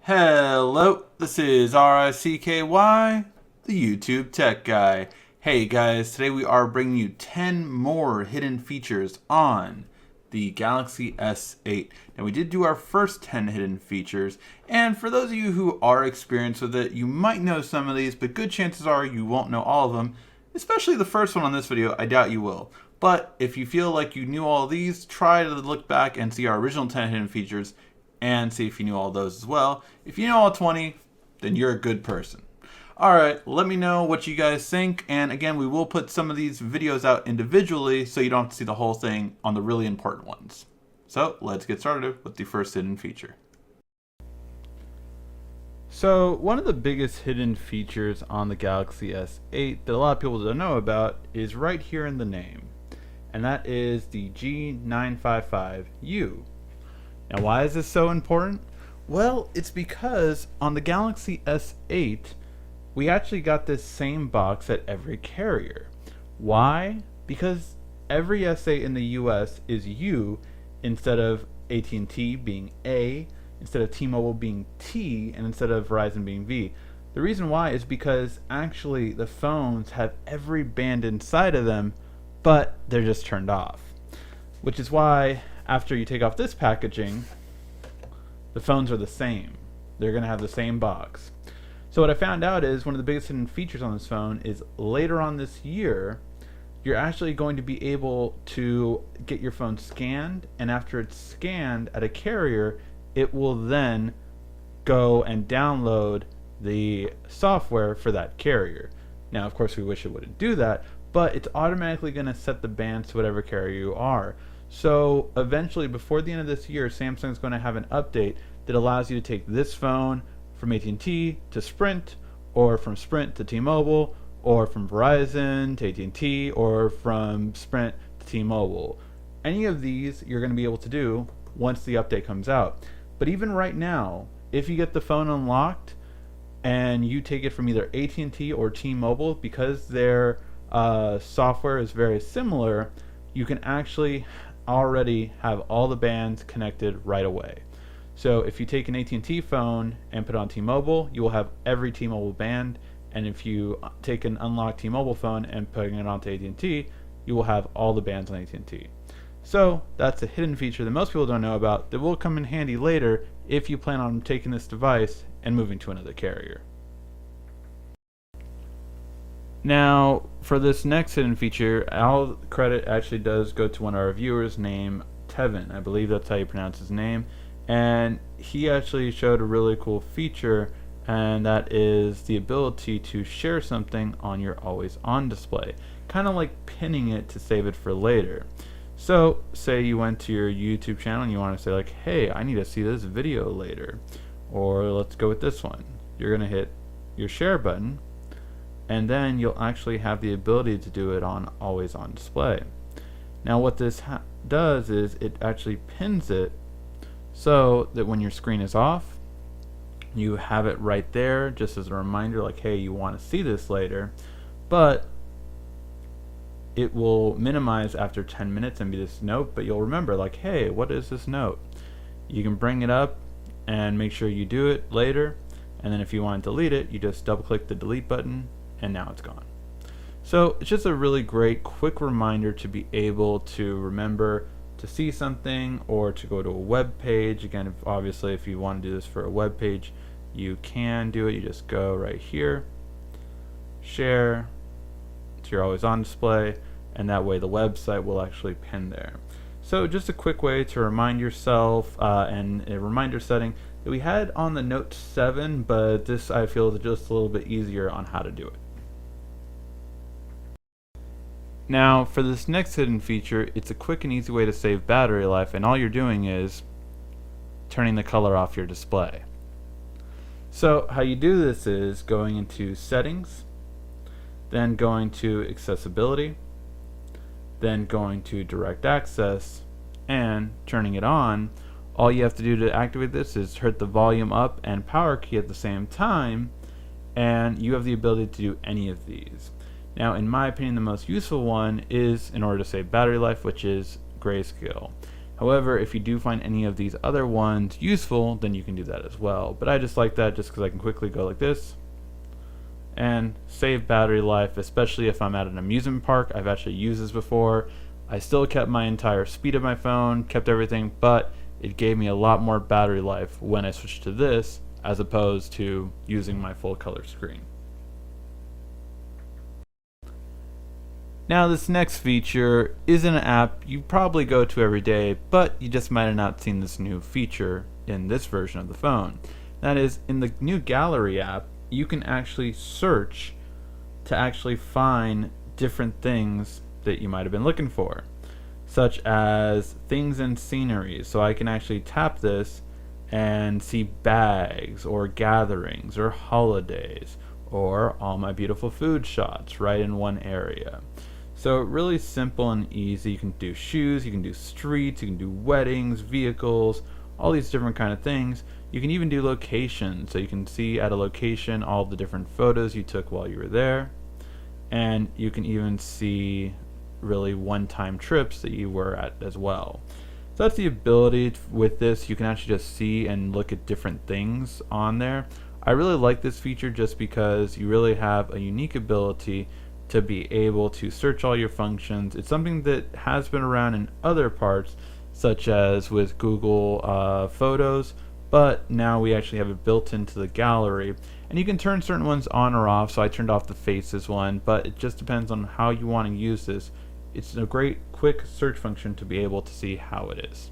Hello, this is RICKY, the YouTube Tech Guy. Hey guys, today we are bringing you 10 more hidden features on the Galaxy S8. Now we did do our first 10 hidden features, and for those of you who are experienced with it, you might know some of these, but good chances are you won't know all of them, especially the first one on this video. I doubt you will. But if you feel like you knew all of these, try to look back and see our original 10 hidden features and see if you knew all those as well. If you know all 20, then you're a good person. Alright, let me know what you guys think, and again, we will put some of these videos out individually so you don't have to see the whole thing on the really important ones. So, let's get started with the first hidden feature. So, one of the biggest hidden features on the Galaxy S8 that a lot of people don't know about is right here in the name, and that is the G955U. Now, why is this so important? Well, it's because on the Galaxy S8, we actually got this same box at every carrier. Why? Because every S8 in the US is U instead of AT&T being A, instead of T-Mobile being T, and instead of Verizon being V. The reason why is because actually the phones have every band inside of them, but they're just turned off. Which is why after you take off this packaging, the phones are the same. They're going to have the same box. So what I found out is one of the biggest hidden features on this phone is later on this year, you're actually going to be able to get your phone scanned, and after it's scanned at a carrier, it will then go and download the software for that carrier. Now, of course, we wish it wouldn't do that, but it's automatically going to set the bands to whatever carrier you are. So eventually, before the end of this year, Samsung's going to have an update that allows you to take this phone from AT&T to Sprint, or from Sprint to T-Mobile, or from Verizon to AT&T, or from Sprint to T-Mobile. Any of these you're going to be able to do once the update comes out. But even right now, if you get the phone unlocked and you take it from either AT&T or T-Mobile, because their software is very similar, you can actually already have all the bands connected right away. So if you take an AT&T phone and put it on T-Mobile, you will have every T-Mobile band, and if you take an unlocked T-Mobile phone and putting it onto AT&T, you will have all the bands on AT&T. So that's a hidden feature that most people don't know about that will come in handy later if you plan on taking this device and moving to another carrier. Now, for this next hidden feature, all credit actually does go to one of our viewers named Tevin. I believe that's how you pronounce his name. And he actually showed a really cool feature, and that is the ability to share something on your always on display. Kind of like pinning it to save it for later. So, say you went to your YouTube channel and you want to say like, hey, I need to see this video later. Or let's go with this one. You're going to hit your share button, and then you'll actually have the ability to do it on always on display. Now what this does is it actually pins it so that when your screen is off, you have it right there just as a reminder like, hey, you want to see this later, but it will minimize after 10 minutes and be this note, but you'll remember like, hey, what is this note? You can bring it up and make sure you do it later, and then if you want to delete it, you just double click the delete button, and now it's gone. So it's just a really great quick reminder to be able to remember to see something or to go to a web page. Again, obviously if you want to do this for a web page, you can do it. You just go right here, share to your always on display, and that way the website will actually pin there. So just a quick way to remind yourself, and a reminder setting that we had on the Note 7, but this I feel is just a little bit easier on how to do it. Now for this next hidden feature, it's a quick and easy way to save battery life, and all you're doing is turning the color off your display. So how you do this is going into settings, then going to accessibility, then going to direct access and turning it on. All you have to do to activate this is hit the volume up and power key at the same time, and you have the ability to do any of these. Now, in my opinion, the most useful one is, in order to save battery life, which is grayscale. However, if you do find any of these other ones useful, then you can do that as well. But I just like that just because I can quickly go like this and save battery life, especially if I'm at an amusement park. I've actually used this before. I still kept my entire speed of my phone, kept everything, but it gave me a lot more battery life when I switched to this as opposed to using my full color screen. Now this next feature is an app you probably go to every day, but you just might have not seen this new feature in this version of the phone. That is, in the new Gallery app, you can actually search to actually find different things that you might have been looking for, such as things and scenery. So I can actually tap this and see bags or gatherings or holidays or all my beautiful food shots right in one area. So really simple and easy. You can do shoes, you can do streets, you can do weddings, vehicles, all these different kind of things. You can even do locations, so you can see at a location all the different photos you took while you were there. And you can even see really one-time trips that you were at as well. So that's the ability with this. You can actually just see and look at different things on there. I really like this feature just because you really have a unique ability to be able to search all your functions. It's something that has been around in other parts, such as with Google Photos, but now we actually have it built into the gallery. And you can turn certain ones on or off, so I turned off the faces one, but it just depends on how you want to use this. It's a great quick search function to be able to see how it is.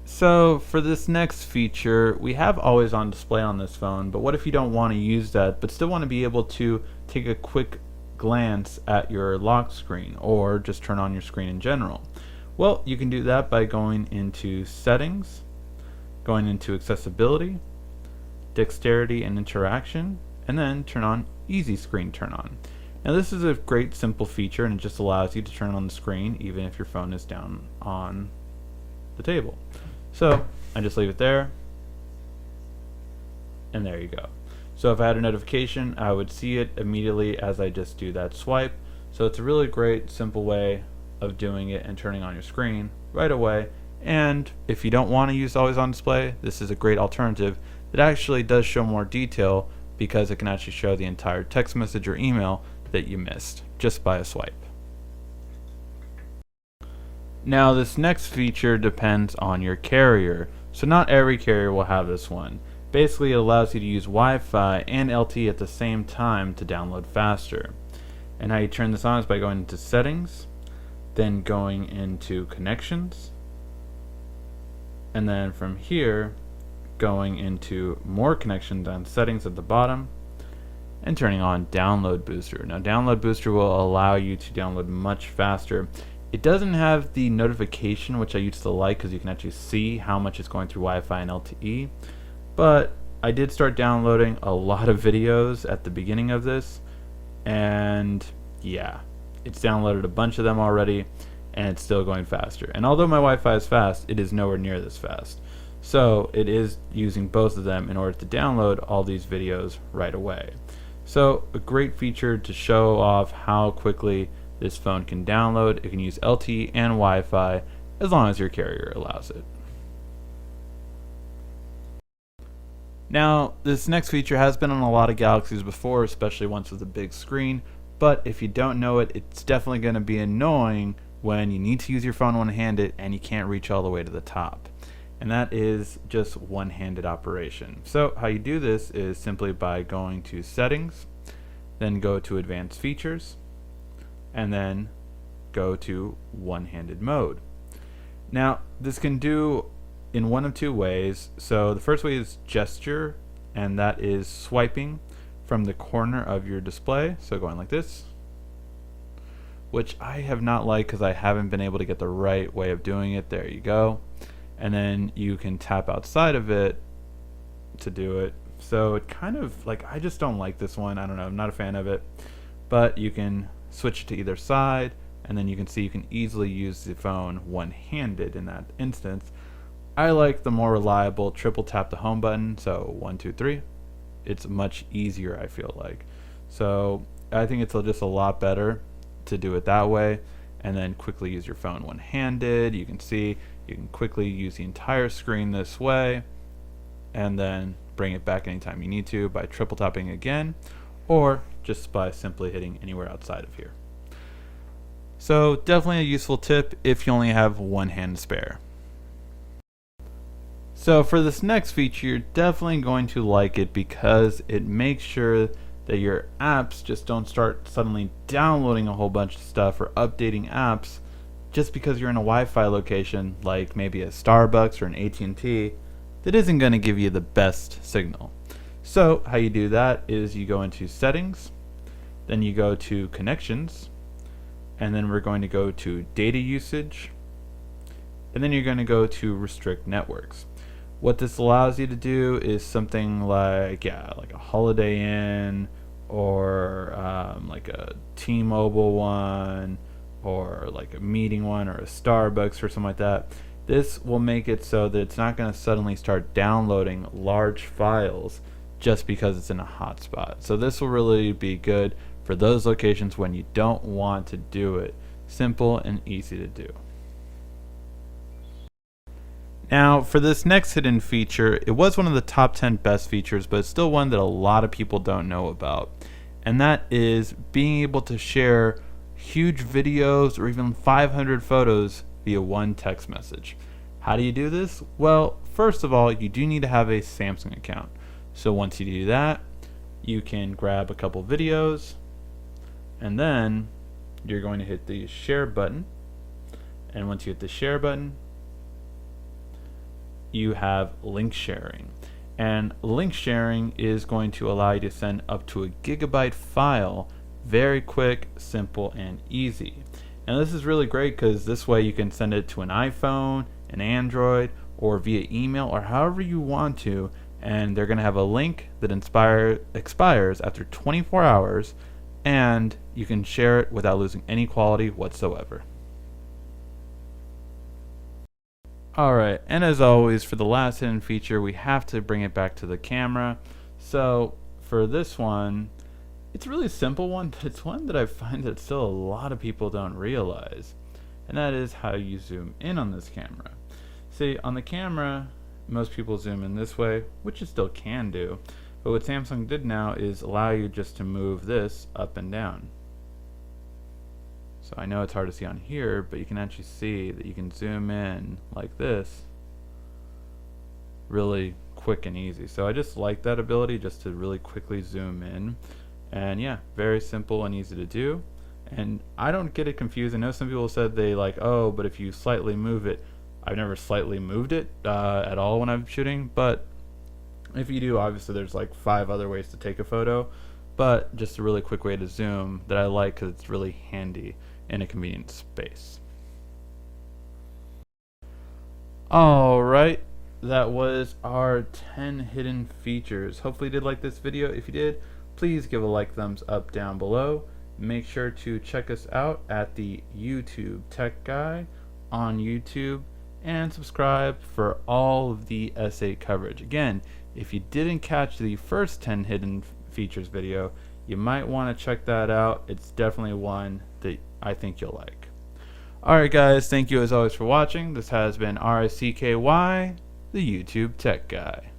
So for this next feature, we have always on display on this phone, but what if you don't want to use that but still want to be able to take a quick glance at your lock screen or just turn on your screen in general? Well, you can do that by going into Settings, going into Accessibility, Dexterity and Interaction, and then turn on Easy Screen Turn On. Now this is a great simple feature, and it just allows you to turn on the screen even if your phone is down on the table. So I just leave it there, and there you go. So if I had a notification, I would see it immediately as I just do that swipe. So it's a really great simple way of doing it and turning on your screen right away. And if you don't want to use always on display, this is a great alternative that actually does show more detail, because it can actually show the entire text message or email that you missed just by a swipe. Now this next feature depends on your carrier, so not every carrier will have this one. Basically, it allows you to use Wi-Fi and LTE at the same time to download faster. And how you turn this on is by going into Settings, then going into Connections, and then from here going into More Connections and Settings at the bottom, and turning on Download Booster. Now Download Booster will allow you to download much faster. It doesn't have the notification, which I used to like, because you can actually see how much is going through Wi-Fi and LTE. But I did start downloading a lot of videos at the beginning of this, and yeah, it's downloaded a bunch of them already, and it's still going faster. And although my Wi-Fi is fast, it is nowhere near this fast. So it is using both of them in order to download all these videos right away. So a great feature to show off how quickly this phone can download. It can use LTE and Wi-Fi as long as your carrier allows it. Now, this next feature has been on a lot of Galaxies before, especially ones with a big screen, but if you don't know it, it's definitely going to be annoying when you need to use your phone one-handed and you can't reach all the way to the top. And that is just one-handed operation. So how you do this is simply by going to Settings, then go to Advanced Features, and then go to one-handed mode. Now this can do in one of two ways. So the first way is gesture, and that is swiping from the corner of your display, so going like this, which I have not liked because I haven't been able to get the right way of doing it. There you go. And then you can tap outside of it to do it. So it kind of like, I just don't like this one. I don't know, I'm not a fan of it. But you can switch to either side, and then you can see you can easily use the phone one-handed in that instance. I like the more reliable triple tap the home button, so 1, 2, 3. It's much easier, I feel like. So I think it's just a lot better to do it that way. and then quickly use your phone one-handed. You can see you can quickly use the entire screen this way, and then bring it back anytime you need to by triple tapping again, or just by simply hitting anywhere outside of here. So definitely a useful tip if you only have one hand to spare. So for this next feature, you're definitely going to like it because it makes sure that your apps just don't start suddenly downloading a whole bunch of stuff or updating apps just because you're in a Wi-Fi location like maybe a Starbucks or an AT&T that isn't going to give you the best signal. So how you do that is you go into settings, then you go to connections, and then we're going to go to data usage, and then you're going to go to restrict networks. What this allows you to do is something like, like a Holiday Inn, or like a T-Mobile one, or like a meeting one, or a Starbucks or something like that. This will make it so that it's not going to suddenly start downloading large files just because it's in a hotspot. So this will really be good for those locations when you don't want to do it. Simple and easy to do. Now for this next hidden feature, it was one of the top 10 best features, but it's still one that a lot of people don't know about. And that is being able to share huge videos or even 500 photos via one text message. How do you do this? Well, first of all, you do need to have a Samsung account. So once you do that, you can grab a couple videos, and then you're going to hit the share button. And once you hit the share button, you have link sharing. And link sharing is going to allow you to send up to a gigabyte file very quick, simple, and easy. And this is really great because this way you can send it to an iPhone, an Android, or via email, or however you want to, and they're going to have a link that expires after 24 hours, and you can share it without losing any quality whatsoever. Alright, and as always, for the last hidden feature, we have to bring it back to the camera. So for this one, it's a really simple one, but it's one that I find that still a lot of people don't realize. And that is how you zoom in on this camera. See, on the camera, most people zoom in this way, which you still can do. But what Samsung did now is allow you just to move this up and down. So I know it's hard to see on here, but you can actually see that you can zoom in like this really quick and easy. So I just like that ability just to really quickly zoom in. And yeah, very simple and easy to do. And I don't get it confused. I know some people said they like, oh, but if you slightly move it. I've never slightly moved it at all when I'm shooting, but if you do, obviously there's like 5 other ways to take a photo, but just a really quick way to zoom that I like because it's really handy in a convenient space. Alright, that was our 10 hidden features. Hopefully you did like this video. If you did, please give a like, thumbs up down below. Make sure to check us out at the YouTube Tech Guy on YouTube, and subscribe for all of the S8 coverage. Again, if you didn't catch the first 10 hidden features video, you might want to check that out. It's definitely one that I think you'll like. Alright guys, thank you as always for watching. This has been RICKY, the YouTube Tech Guy.